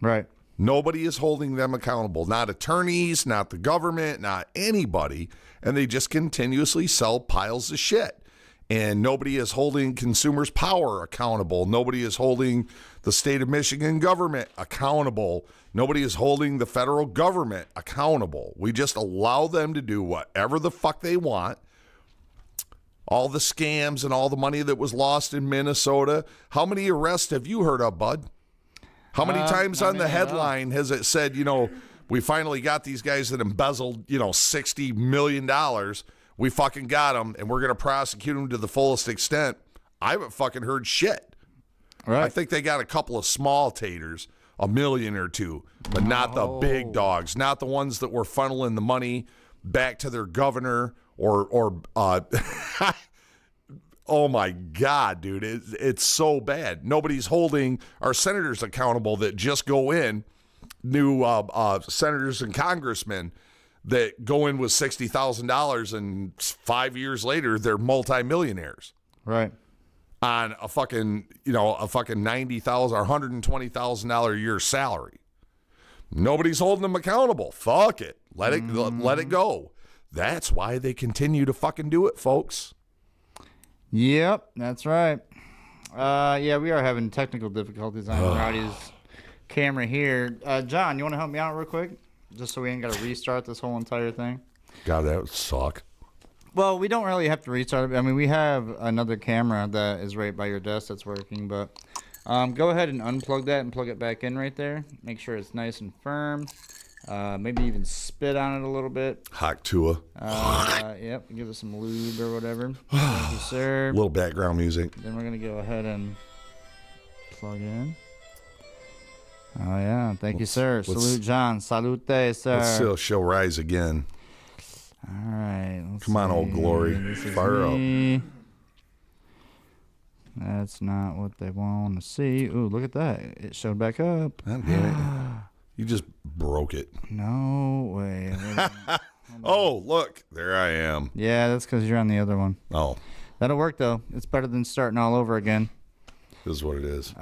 Right. Nobody is holding them accountable. Not attorneys, not the government, not anybody, and they just continuously sell piles of shit. And nobody is holding Consumers Power accountable. Nobody is holding the state of Michigan government accountable. Nobody is holding the federal government accountable. We just allow them to do whatever the fuck they want. All the scams and all the money that was lost in Minnesota. How many arrests have you heard of, bud? How many times on the headline has it said, we finally got these guys that embezzled, $60 million. We fucking got them, and we're going to prosecute them to the fullest extent. I haven't fucking heard shit. Right. I think they got a couple of small taters, $1 million or $2 million, but not the big dogs, not the ones that were funneling the money back to their governor or oh my God, dude, it's so bad. Nobody's holding our senators accountable that just go in senators and congressmen that go in with $60,000 and 5 years later they're multimillionaires. Right. On a fucking $90,000 or $120,000 a year salary. Nobody's holding them accountable. Fuck it. Let it go. That's why they continue to fucking do it, folks. Yep, that's right. Yeah, we are having technical difficulties on Rowdy's camera here. John, you want to help me out real quick? Just so we ain't got to restart this whole entire thing. God, that would suck. Well, we don't really have to restart it. I mean, we have another camera that is right by your desk that's working, but go ahead and unplug that and plug it back in right there. Make sure it's nice and firm. Maybe even spit on it a little bit. Hot Tua. Yep, give it some lube or whatever. Thank you, sir. A little background music. Then we're going to go ahead and plug in. Oh, yeah. Thank you, sir. Salute, John. Salute, sir. Let's still show Rise again. All right. Come on, old glory. Fire up. That's not what they want to see. Ooh, look at that. It showed back up. God damn it. You just broke it. No way. Oh, look. There I am. Yeah, that's because you're on the other one. Oh. That'll work, though. It's better than starting all over again. This is what it is.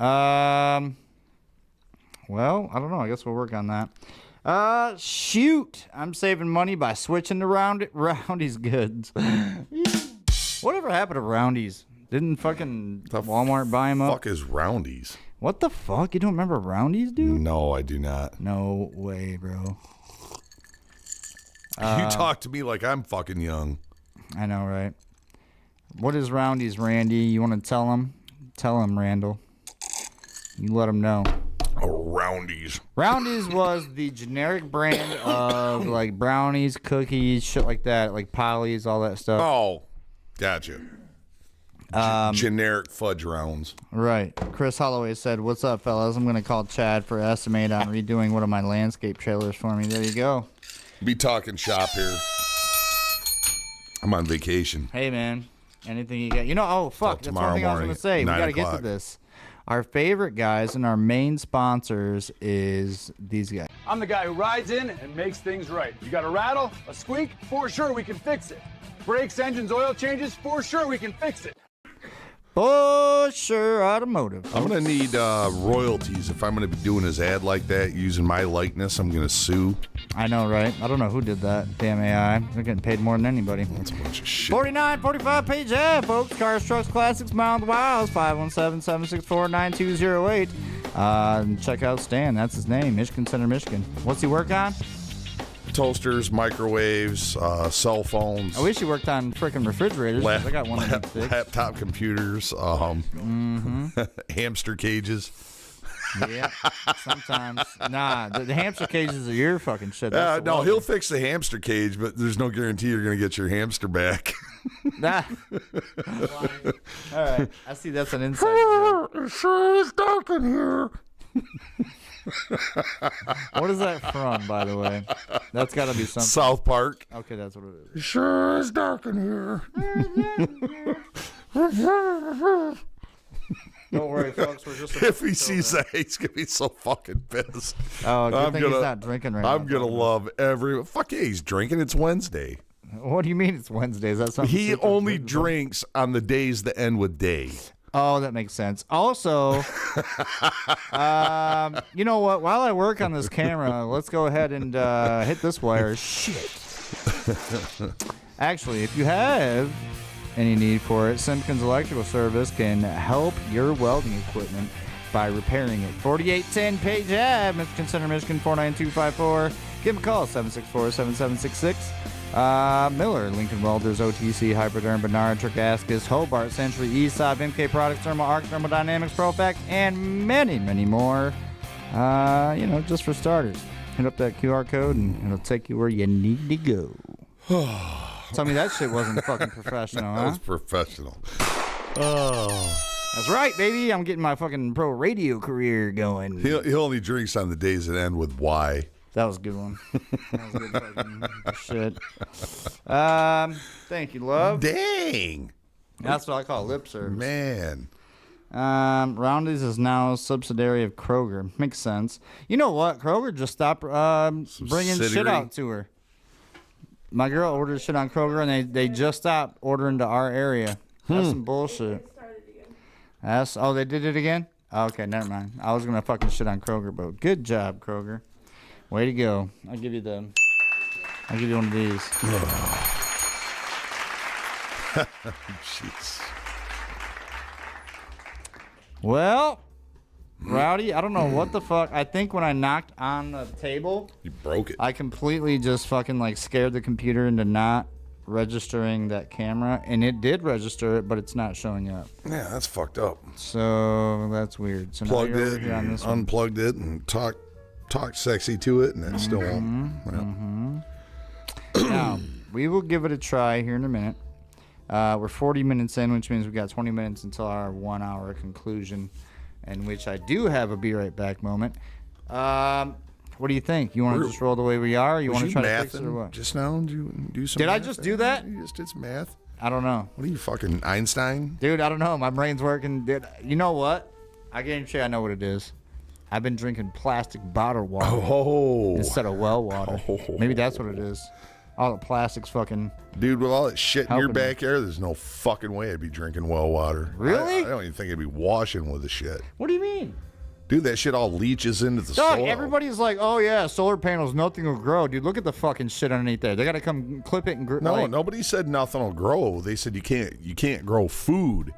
Well, I don't know. I guess we'll work on that. Shoot. I'm saving money by switching to Roundy's goods. Whatever happened to Roundy's? Didn't fucking Walmart buy them up? Fuck is Roundy's? What the fuck? You don't remember Roundy's, dude? No, I do not. No way, bro. You talk to me like I'm fucking young. I know, right? What is Roundy's, Randy? You want to tell him? Tell him, Randall. You let him know. Roundy's. Roundy's was the generic brand of like brownies, cookies, shit like that, like Polly's, all that stuff. Oh, gotcha. Generic fudge rounds. Right. Chris Holloway said, "What's up, fellas? I'm going to call Chad for an estimate on redoing one of my landscape trailers for me." There you go. Be talking shop here. I'm on vacation. Hey, man. Anything you got? You know, oh, fuck. That's one thing I was going to say. We got to get to this. Our favorite guys and our main sponsors is these guys. I'm the guy who rides in and makes things right. You got a rattle, a squeak? For sure we can fix it. Brakes, engines, oil changes? For sure we can fix it. For sure automotive. I'm going to need royalties if I'm going to be doing his ad like that, using my likeness. I'm going to sue. I know, right? I don't know who did that. Damn AI. They're getting paid more than anybody. That's a bunch of shit. 4945 page ad, folks. Cars, trucks, classics, miles, wiles. 517-764-9208. Check out Stan. That's his name. Michigan Center, Michigan. What's he work on? Toasters, microwaves, cell phones. I wish he worked on freaking refrigerators. I got one of them laptop computers, hamster cages. Yeah, sometimes. Nah, the hamster cages are your fucking shit. No, he'll fix the hamster cage, but there's no guarantee you're going to get your hamster back. Nah. All right, I see that's an inside joke. It sure is dark in here. What is that from, by the way? That's got to be something. South Park. Okay, that's what it is. It sure is dark in here. Don't worry, folks. We're just. If he sees that, he's gonna be so fucking pissed. Oh, good thing he's not drinking right now. I'm gonna love every. Fuck yeah, he's drinking. It's Wednesday. What do you mean it's Wednesday? Is that something? He only drinks on the days that end with day. Oh, that makes sense. Also, you know what? While I work on this camera, let's go ahead and hit this wire. Shit. Actually, if you have any need for it, Simpkins Electrical Service can help your welding equipment by repairing it. 4810 Page Ave, Michigan Center, Michigan, 49254. Give them a call, 764-7766. Miller, Lincoln Welders, OTC, Hypoderm, Bernard, Trigascus, Hobart, Century, ESOB, MK Products, Thermal Arc, Thermodynamics, Profax, and many, many more. Just for starters. Hit up that QR code and it'll take you where you need to go. Tell me that shit wasn't fucking professional, huh? That was professional. That's right, baby. I'm getting my fucking pro radio career going. He only drinks on the days that end with Y. That was a good one. That was good fucking shit. Thank you, love. Dang. That's what I call lip service. Man. Roundy's is now a subsidiary of Kroger. Makes sense. You know what? Kroger just stopped bringing shit out to her. My girl ordered shit on Kroger, and they just stopped ordering to our area. That's some bullshit. Oh, they did it again? Okay, never mind. I was going to fucking shit on Kroger, but good job, Kroger. Way to go. I'll give you one of these. Jeez. Well, Rowdy, I don't know what the fuck. I think when I knocked on the table, You broke it. I completely just fucking like scared the computer into not registering that camera, and it did register it, but it's not showing up. Yeah, that's fucked up. So that's weird. So Plugged now you're over it, here on and this one. unplugged it, and talked sexy to it, and it still won't. Well, Now, we will give it a try here in a minute. We're 40 minutes in, which means we've got 20 minutes until our 1 hour conclusion, in which I do have a be right back moment. What do you think? You want to just roll the way we are, or you want to try to fix it, or what? Just now? Did you do some Did I math just there? do that? You just did some math? I don't know. What are you, fucking Einstein? Dude, I don't know. My brain's working. Dude, you know what? I guarantee I know what it is. I've been drinking plastic bottled water Oh. instead of well water. Oh. Maybe that's what it is. All the plastics fucking... Dude, with all that shit in your Helping me. backyard, there's no fucking way I'd be drinking well water. Really? I don't even think I'd be washing with the shit. What do you mean? Dude, that shit all leaches into the Dog, soil. everybody's like, oh yeah, solar panels, nothing will grow. Dude, look at the fucking shit underneath there. They got to come clip it and grow. No, nobody said nothing will grow. They said you can't grow food.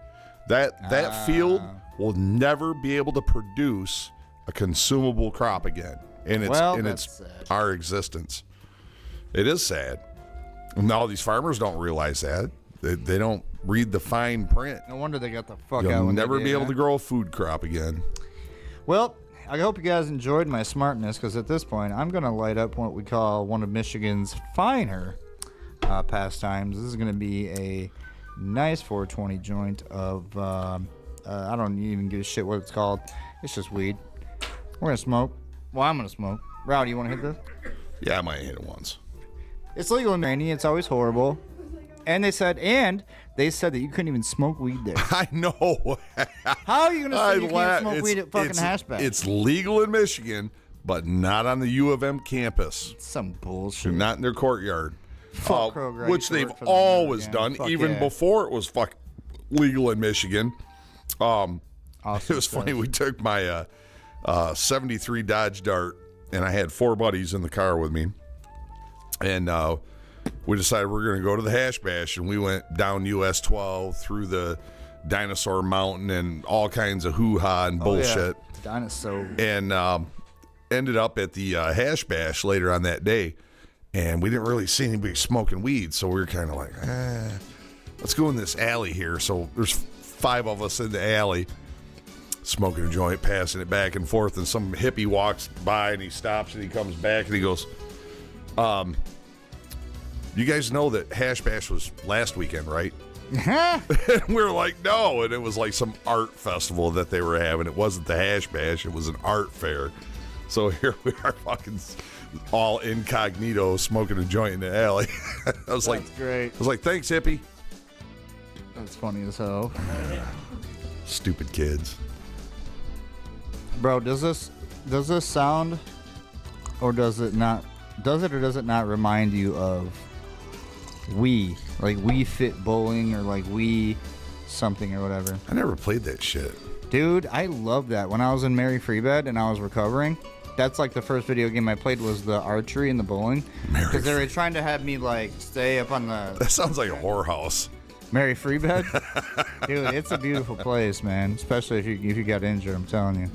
That field will never be able to produce a consumable crop again. And it's that's sad. our existence. It is sad. And all these farmers don't realize that. They don't read the fine print. No wonder they got the fuck out. You'll when they never did, be able huh? to grow a food crop again. Well, I hope you guys enjoyed my smartness, because at this point, I'm going to light up what we call one of Michigan's finer pastimes. This is going to be a nice 420 joint of, I don't even give a shit what it's called. It's just weed. We're going to smoke. Well, I'm going to smoke. Rowdy, you want to hit this? Yeah, I might hit it once. It's legal in Maine. It's always horrible. And they said that you couldn't even smoke weed there. I know. How are you going to say you can't smoke weed at fucking Hashback? It's legal in Michigan, but not on the U of M campus. some bullshit. Not in their courtyard. Fuck Kroger. I Which used to they've work for them always again. done, Fuck even yeah. before it was legal in Michigan. Awesome It was funny. stuff. We took my 73 Dodge Dart, and I had 4 buddies in the car with me. And we decided we're going to go to the Hash Bash, and we went down US 12 through the Dinosaur Mountain and all kinds of hoo-ha and bullshit. Oh, yeah. Dinosaur. And ended up at the Hash Bash later on that day, and we didn't really see anybody smoking weed, so we were kind of like, let's go in this alley here. So there's 5 of us in the alley smoking a joint, passing it back and forth, and some hippie walks by, and he stops, and he comes back, and he goes, you guys know that Hash Bash was last weekend, right? And we were like, no. And it was like some art festival that they were having. It wasn't the Hash Bash. It was an art fair. So here we are fucking all incognito smoking a joint in the alley. I was like, great. I was like, thanks, hippie. That's funny as hell. Stupid kids. Bro, does this sound, or does it not? Does it or does it not remind you of Wii Fit Bowling, or like Wii something or whatever? I never played that shit. Dude, I love that. When I was in Mary Free Bed and I was recovering, that's like the first video game I played was the archery and the bowling. Because they were trying to have me like stay up on the That sounds like a whorehouse. Mary Free Bed. Dude, it's a beautiful place, man. Especially if you got injured, I'm telling you.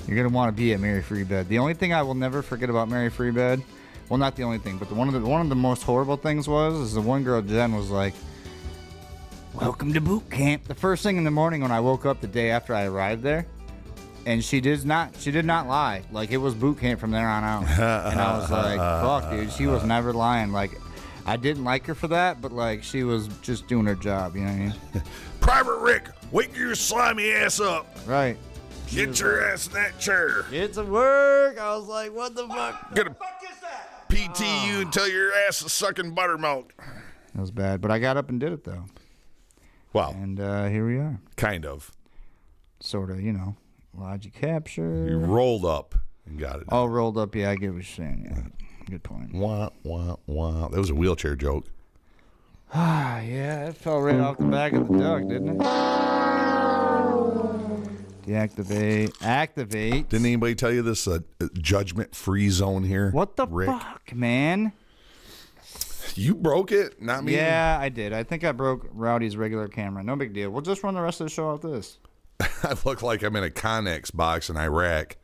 You're going to want to be at Mary Free Bed. The only thing I will never forget about Mary Free Bed, well, not the only thing, but one of the most horrible things is the one girl, Jen, was like, welcome to boot camp. The first thing in the morning when I woke up the day after I arrived there, and she did not lie. Like, it was boot camp from there on out. And I was like, fuck, dude, she was never lying. Like, I didn't like her for that, but like, she was just doing her job, you know what I mean? Private Rick, wake your slimy ass up. Right. Get your ass in that chair. It's a work. I was like, what the fuck? Gonna PT you until your ass is sucking buttermilk. That was bad, but I got up and did it though. Well, And here we are. kind of. sort of, logic capture. You rolled up and got it. All rolled up. Yeah, I get what you're saying. Yeah, good point. Wah, wah, wah. That was a wheelchair joke. Ah, yeah, it fell right off the back of the duck, didn't it? Deactivate. Activate. Didn't anybody tell you this judgment-free zone here? What the Rick? fuck, man? You broke it, not me. Yeah, I did. I think I broke Rowdy's regular camera. No big deal. We'll just run the rest of the show off this. I look like I'm in a Connex box in Iraq.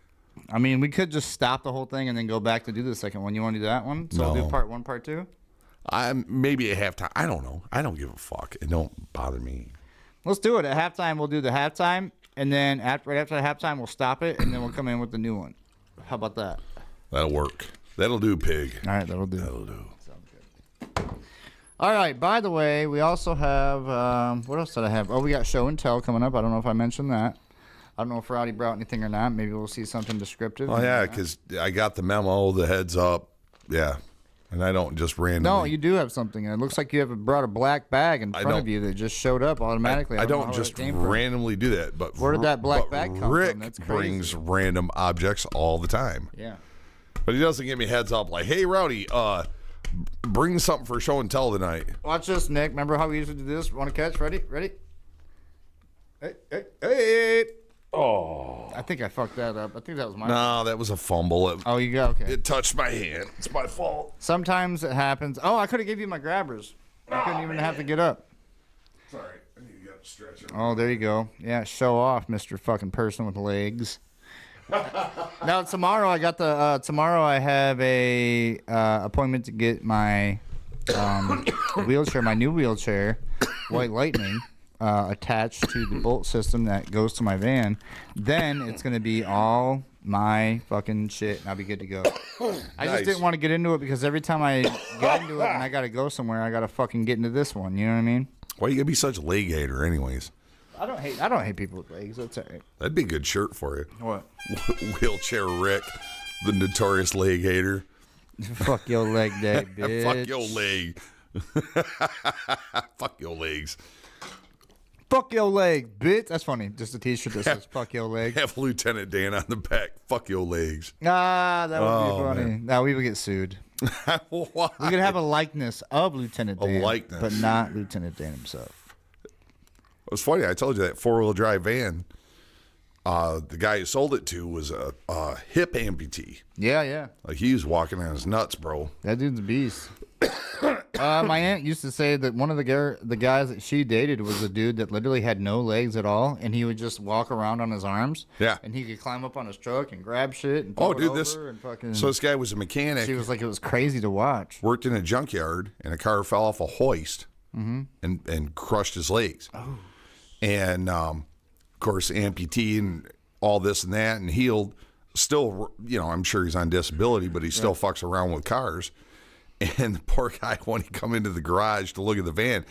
I mean, we could just stop the whole thing and then go back to do the second one. You want to do that one? So No. we'll do part 1, part 2? Maybe at halftime. I don't know. I don't give a fuck. It don't bother me. Let's do it. At halftime, we'll do the halftime. And then right after the halftime, we'll stop it. And then we'll come in with the new one. How about that? That'll work. That'll do, pig. All right, that'll do. That'll do. All right, by the way, we also have, what else did I have? Oh, we got show and tell coming up. I don't know if I mentioned that. I don't know if Rowdy brought anything or not. Maybe we'll see something descriptive. Oh, yeah, because I got the memo, the heads up. Yeah. And I don't just randomly. No, you do have something. It looks like you brought a black bag in front of you that just showed up automatically. I don't just randomly do that. But where did that black bag come Rick from? That's crazy. brings random objects all the time. Yeah. But he doesn't give me heads up like, hey, Rowdy, bring something for show and tell tonight. Watch this, Nick. Remember how we used to do this? Want to catch? Ready? Hey, hey, hey. Oh. I think I fucked that up. I think that was my No, that was a fumble. Oh, you got okay. It touched my hand. It's my fault. Sometimes it happens. Oh, I could have gave you my grabbers. I couldn't even have to get up. Sorry. I need to get up stretch. Oh, there you go. Yeah, show off, Mr. fucking person with legs. Now tomorrow I got the tomorrow I have a appointment to get my wheelchair, my new wheelchair, White Lightning, attached to the bolt system that goes to my van. Then it's gonna be all my fucking shit, and I'll be good to go. I just didn't want to get into it because every time I get into it and I gotta go somewhere, I gotta fucking get into this one. You know what I mean? Why you gonna be such a leg hater, anyways? I don't hate people with legs. That's all right. That'd be a good shirt for you. What? Wheelchair Rick, the notorious leg hater. Fuck your leg day, bitch. Fuck your leg. Fuck your legs. Fuck your leg, bitch. That's funny. Just a t-shirt that says fuck your leg. Have Lieutenant Dan on the back. Fuck your legs. Ah, that would be funny. No, we would get sued. Why? We could have a likeness of Lieutenant Dan. A likeness. But not Lieutenant Dan himself. It was funny. I told you that four-wheel drive van, the guy who sold it to was a hip amputee. Yeah. Like, he was walking on his nuts, bro. That dude's a beast. My aunt used to say that one of the guys that she dated was a dude that literally had no legs at all, and he would just walk around on his arms. Yeah. And he could climb up on his truck and grab shit and Oh, throw it dude, over and fucking... So this guy was a mechanic. She was like, it was crazy to watch. Worked in a junkyard, and a car fell off a hoist and crushed his legs. Oh. And, of course, amputee and all this and that, and healed. Still, I'm sure he's on disability, but he still fucks around with cars. And the poor guy, when he come into the garage to look at the van,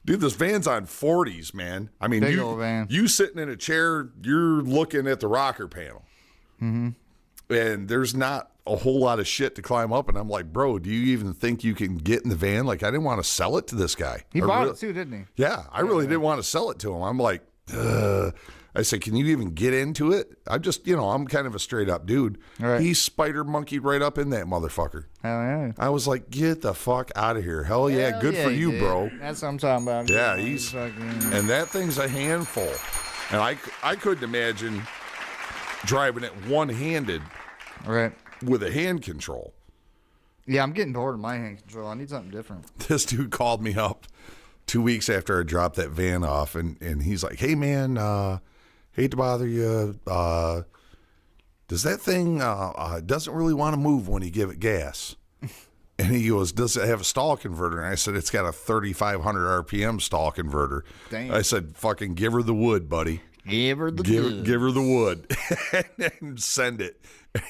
dude, this van's on 40s, man. I mean, Big old van. You sitting in a chair, you're looking at the rocker panel. Mm-hmm. And there's not a whole lot of shit to climb up. And I'm like, bro, do you even think you can get in the van? Like, I didn't want to sell it to this guy. He bought it too, didn't he? Yeah, I really didn't want to sell it to him. I'm like, I said, can you even get into it? I just, I'm kind of a straight up dude. Right. He spider monkeyed right up in that motherfucker. Hell yeah. I was like, get the fuck out of here. Hell yeah, Hell good yeah, for he you, did. bro. That's what I'm talking about. Yeah, he's fucking... and that thing's a handful. And I couldn't imagine driving it one-handed Right. with a hand control. Yeah, I'm getting bored of my hand control. I need something different. This dude called me up 2 weeks after I dropped that van off, and he's like, hey, man, hate to bother you. Does that thing doesn't really want to move when you give it gas? And he goes, does it have a stall converter? And I said, it's got a 3,500 RPM stall converter. Damn. I said, fucking give her the wood, buddy. Give her the Give her the wood and send it. And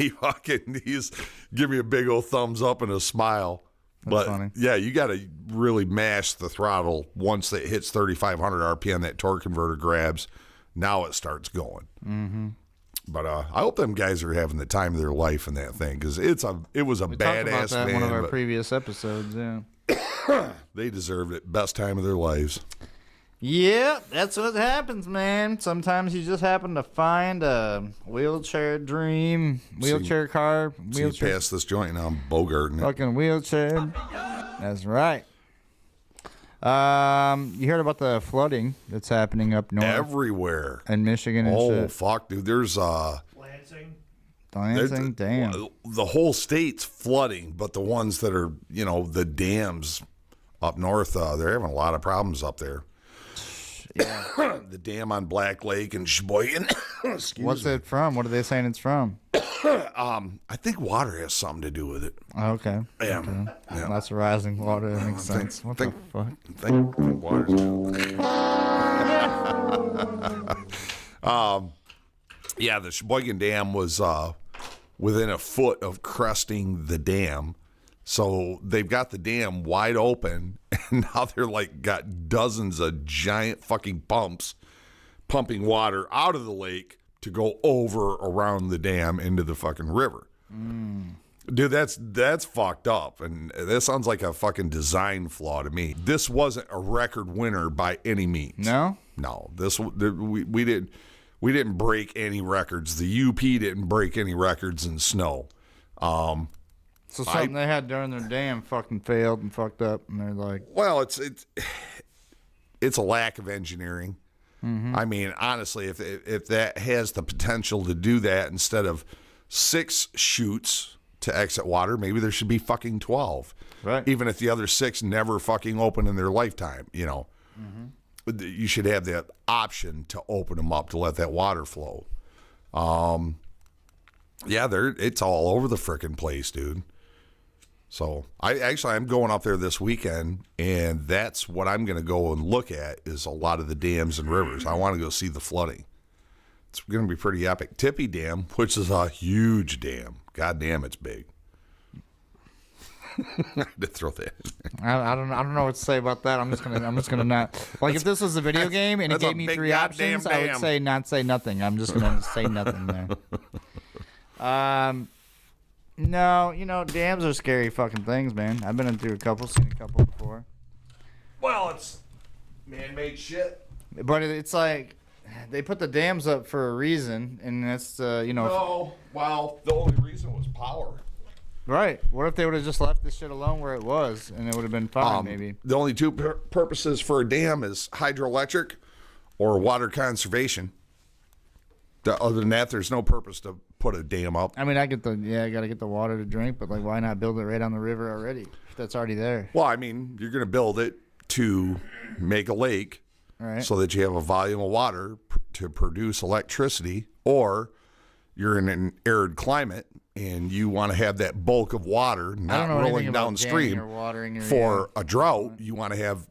he's give me a big old thumbs up and a smile. But funny. Yeah, you got to really mash the throttle once it hits 3,500 RPM. That torque converter grabs. Now it starts going. Mm-hmm. But I hope them guys are having the time of their life in that thing because it was a we badass talked about that van. in one of our previous episodes. Yeah. They deserved it. Best time of their lives. Yeah, that's what happens, man. Sometimes you just happen to find a wheelchair dream, wheelchair car, So you wheelchair, pass this joint now, I'm bogarting it. fucking wheelchair. That's right. You heard about the flooding that's happening up north Everywhere. in Michigan and Oh, shit. fuck, dude. There's Lansing, damn. the whole state's flooding, but the ones that are, the dams up north, they're having a lot of problems up there. Yeah. The dam on Black Lake and Sheboygan. What's it from? What are they saying it's from? I think water has something to do with it. Oh, okay. Yeah. Okay. Yeah. Lots of rising water. That makes sense. What the fuck? I think water's yeah, the Sheboygan Dam was within a foot of cresting the dam. So they've got the dam wide open, and now they're got dozens of giant fucking pumps pumping water out of the lake to go over around the dam into the fucking river. Dude, that's fucked up, and that sounds like a fucking design flaw to me. This wasn't a record winner by any means. No? No, we didn't break any records. The UP didn't break any records in snow. So something they had during their dam fucking failed and fucked up, and they're like, Well, it's a lack of engineering. I mean, honestly, if that has the potential to do that, instead of 6 chutes to exit water, maybe there should be fucking 12. Right. Even if the other 6 never fucking open in their lifetime, You should have the option to open them up to let that water flow. Yeah, it's all over the frickin' place, dude. So I'm going up there this weekend, and that's what I'm going to go and look at is a lot of the dams and rivers. I want to go see the flooding. It's going to be pretty epic. Tippy Dam, which is a huge dam. God damn, it's big. I had to throw that in there. I don't know what to say about that. I'm just gonna not like if this was a video game and it that's a gave me big 3 goddamn options, I would dam. say nothing. I'm just gonna say nothing there. No, dams are scary fucking things, man. I've been through seen a couple before. Well, it's man-made shit. But it's like they put the dams up for a reason, and that's No, well, the only reason was power. Right. What if they would have just left this shit alone where it was, and it would have been fine, maybe? The only 2 purposes for a dam is hydroelectric or water conservation. Other than that, there's no purpose to put a dam up. I mean, I gotta get the water to drink, but like, why not build it right on the river already if that's already there? Well, I mean, you're going to build it to make a lake, Right. so that you have a volume of water to produce electricity, or you're in an arid climate and you want to have that bulk of water not rolling downstream or watering for a drought. You want to have,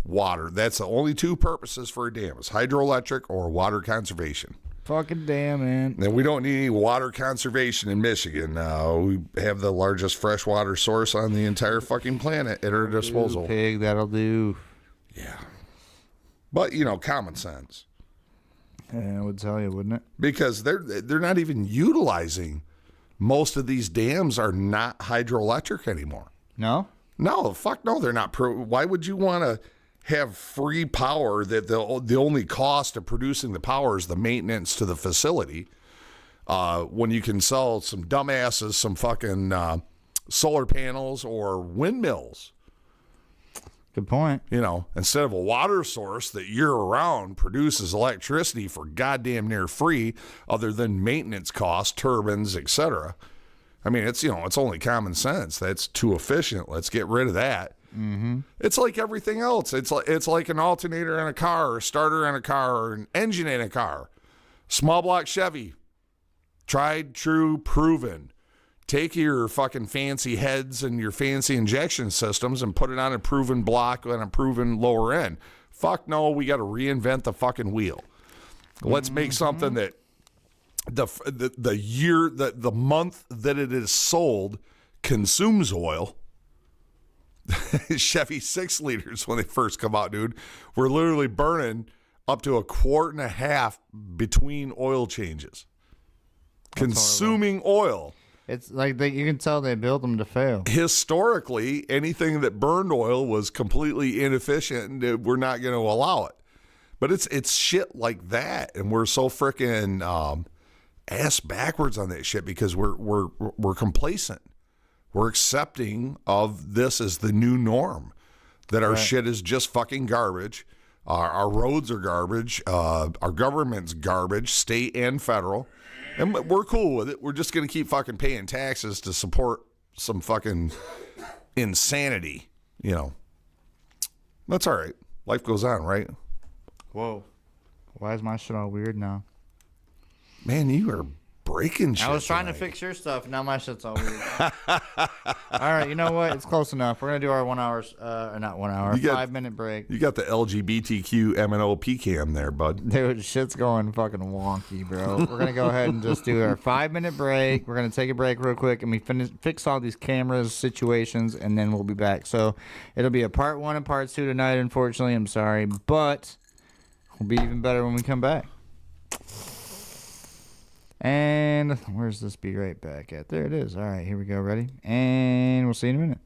water. That's the only 2 purposes for a dam is hydroelectric or water conservation. fucking damn, man. And we don't need any water conservation in Michigan. We have the largest freshwater source on the entire fucking planet at our disposal. Pig, that'll do. Yeah. But, common sense. Yeah, I would tell you, wouldn't it? Because they're not even utilizing, most of these dams are not hydroelectric anymore. No? No, fuck no, they're not. Why would you want to have free power that the only cost of producing the power is the maintenance to the facility, when you can sell some dumbasses some fucking solar panels or windmills? Good point. Instead of a water source that year-round produces electricity for goddamn near free, other than maintenance costs, turbines, etc. I mean, it's only common sense. That's too efficient. Let's get rid of that. Mm-hmm. It's like everything else. It's like an alternator in a car, or a starter in a car, or an engine in a car. Small block Chevy, tried, true, proven. Take your fucking fancy heads and your fancy injection systems and put it on a proven block and a proven lower end. Fuck no, we got to reinvent the fucking wheel. Let's make something that the month that it is sold consumes oil. Chevy 6 liters, when they first come out, dude, we're literally burning up to 1.5 quarts between oil changes. Consuming oil. It's like you can tell they built them to fail. Historically, anything that burned oil was completely inefficient, and we're not going to allow it. But it's shit like that, and we're so freaking ass backwards on that shit because we're complacent. We're accepting of this as the new norm, that our shit is just fucking garbage. Our roads are garbage. Our government's garbage, state and federal. And we're cool with it. We're just going to keep fucking paying taxes to support some fucking insanity, you know. That's all right. Life goes on, right? Whoa. Why is my shit all weird now? Man, you are breaking shit. I was trying tonight. to fix your stuff. Now my shit's all weird. All right, you know what? It's close enough. We're going to do our 1 hour, or not 1 hour, 5-minute break. You got the LGBTQ MNO PCAM there, bud. Dude, shit's going fucking wonky, bro. We're going to go ahead and just do our 5-minute break. We're going to take a break real quick, and we fix all these cameras, situations, and then we'll be back. So it'll be a part 1 and part 2 tonight, unfortunately. I'm sorry, but it'll be even better when we come back. And where's this be right back at? There it is. All right, here we go. Ready? And we'll see you in a minute.